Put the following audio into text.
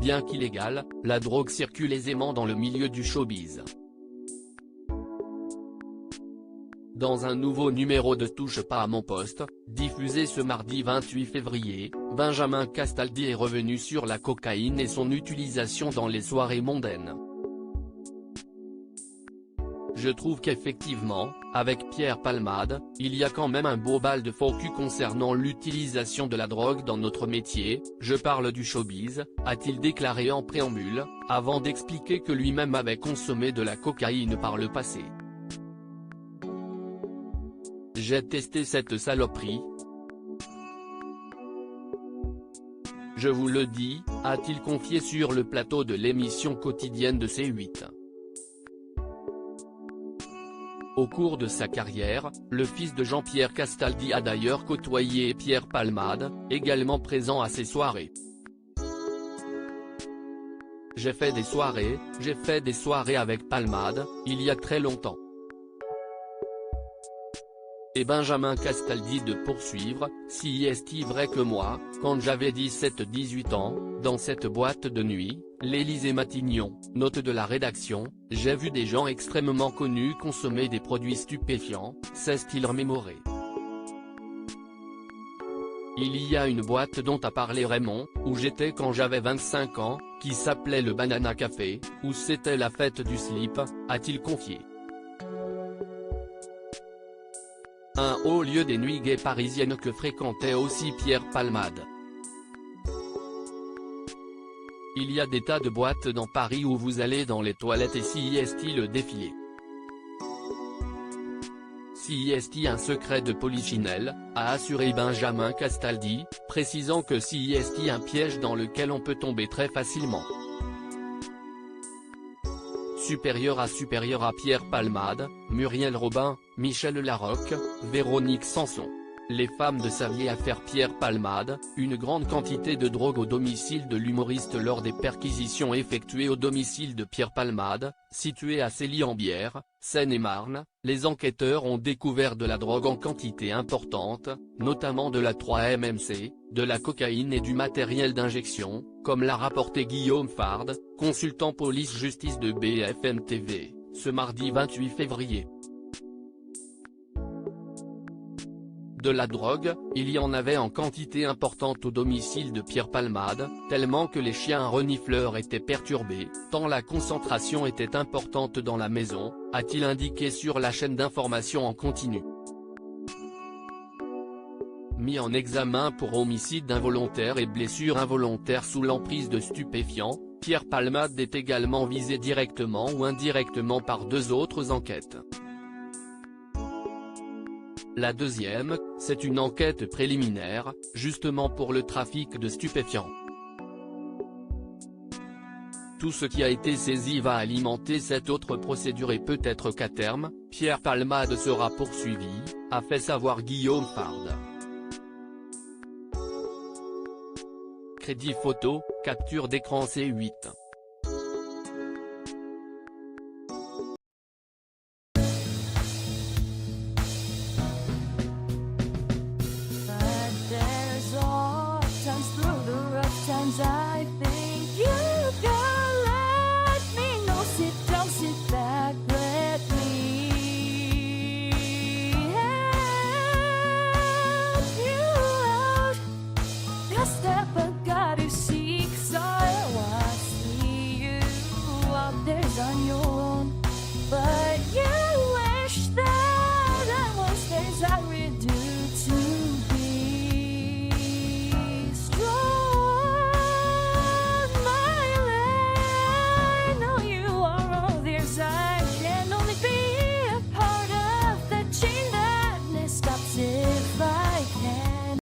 Bien qu'illégale, la drogue circule aisément dans le milieu du showbiz. Dans un nouveau numéro de Touche pas à mon poste, diffusé ce mardi 28 février, Benjamin Castaldi est revenu sur la cocaïne et son utilisation dans les soirées mondaines. Je trouve qu'effectivement, avec Pierre Palmade, il y a quand même un beau bal de faux cul concernant l'utilisation de la drogue dans notre métier, je parle du showbiz, a-t-il déclaré en préambule, avant d'expliquer que lui-même avait consommé de la cocaïne par le passé. J'ai testé cette saloperie. Je vous le dis, a-t-il confié sur le plateau de l'émission quotidienne de C8. Au cours de sa carrière, le fils de Jean-Pierre Castaldi a d'ailleurs côtoyé Pierre Palmade, également présent à ces soirées. J'ai fait des soirées avec Palmade, il y a très longtemps. Et Benjamin Castaldi de poursuivre, si est-il vrai que moi, quand j'avais 17-18 ans, dans cette boîte de nuit, l'Élysée-Matignon, note de la rédaction, j'ai vu des gens extrêmement connus consommer des produits stupéfiants, cesse-t-il remémorer. Il y a une boîte dont a parlé Raymond, où j'étais quand j'avais 25 ans, qui s'appelait le Banana Café, où c'était la fête du slip, a-t-il confié. Un haut lieu des nuits gays parisiennes que fréquentait aussi Pierre Palmade. Il y a des tas de boîtes dans Paris où vous allez dans les toilettes et si est-il le défilé. Si est-il un secret de Polichinelle, a assuré Benjamin Castaldi, précisant que si est-il un piège dans lequel on peut tomber très facilement. Supérieur à Pierre Palmade, Muriel Robin, Michel Larocque, Véronique Sanson. Les femmes de sa vieille affaire Pierre Palmade, une grande quantité de drogue au domicile de l'humoriste lors des perquisitions effectuées au domicile de Pierre Palmade, situé à Célie-en-Bière, Seine-et-Marne, les enquêteurs ont découvert de la drogue en quantité importante, notamment de la 3-MMC, de la cocaïne et du matériel d'injection, comme l'a rapporté Guillaume Fard, consultant police-justice de BFM TV, ce mardi 28 février. De la drogue, il y en avait en quantité importante au domicile de Pierre Palmade, tellement que les chiens renifleurs étaient perturbés, tant la concentration était importante dans la maison, a-t-il indiqué sur la chaîne d'information en continu. Mis en examen pour homicide involontaire et blessure involontaire sous l'emprise de stupéfiants, Pierre Palmade est également visé directement ou indirectement par deux autres enquêtes. La deuxième, c'est une enquête préliminaire, justement pour le trafic de stupéfiants. Tout ce qui a été saisi va alimenter cette autre procédure et peut-être qu'à terme, Pierre Palmade sera poursuivi, a fait savoir Guillaume Fard. Crédit photo, capture d'écran C8.